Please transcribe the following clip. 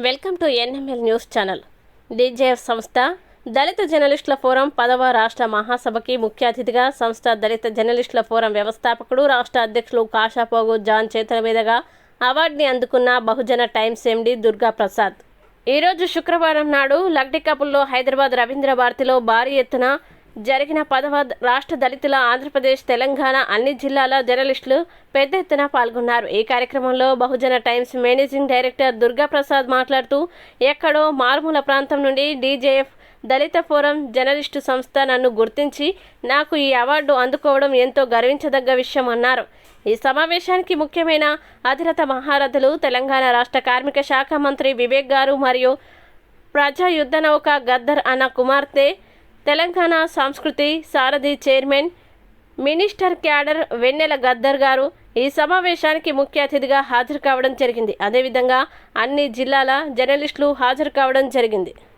Welcome to NML news channel. DJF సంస్థ దళిత జర్నలిస్టుల forum 10వ రాష్ట్ర మహాసభకి ముఖ్య అతిథిగా సంస్థ దళిత జర్నలిస్టుల ఫోరం వ్యవస్థాపకుడు రాష్ట్ర అధ్యక్షులు కాషాపోగు జాన్ చేతుల మీదుగా అవార్డుని అందుకున్న బహుజన టైమ్స్ ఎండి దుర్గా ప్రసాద్ ఈరోజు శుక్రవారం నాడు లగ్డికపుల్లో హైదరాబాద్ రవీంద్ర భారతిలో భారీ ఎత్తున జరిగిన 10వ రాష్ట్ర దళితుల ఆంధ్రప్రదేశ్ తెలంగాణ అన్ని జిల్లాల జర్నలిస్టులు పెద్ద ఎత్తున పాల్గొన్నారు. ఈ కార్యక్రమంలో Bahujan Times managing director Durga Prasad మాట్లాడుతూ ఎక్కడో మారుమూల ప్రాంతం నుండి డీజేఎఫ్ దళిత ఫోరం జర్నలిస్టు సంస్థ నన్ను గుర్తించి నాకు ఈ అవార్డు అందుకోవడం ఎంతో గర్వించదగ్గ విషయం అన్నారు. ఈ సమావేశానికి ముఖ్యమైన అధిరథ మహారథులు తెలంగాణ రాష్ట్ర కార్మిక శాఖ మంత్రి వివేక్ గారు మరియు ప్రజా యుద్ధ నౌక గద్దర్ అన్న కుమార్తె, తెలంగాణ సంస్కృతి సారథి చైర్మన్ మినిస్టర్ క్యాడర్ వెన్నెల గద్దర్ గారు ఈ సమావేశానికి ముఖ్య అతిథిగా హాజరు కావడం జరిగింది. అదేవిధంగా అన్ని జిల్లాల జర్నలిస్టులు హాజరు కావడం జరిగింది.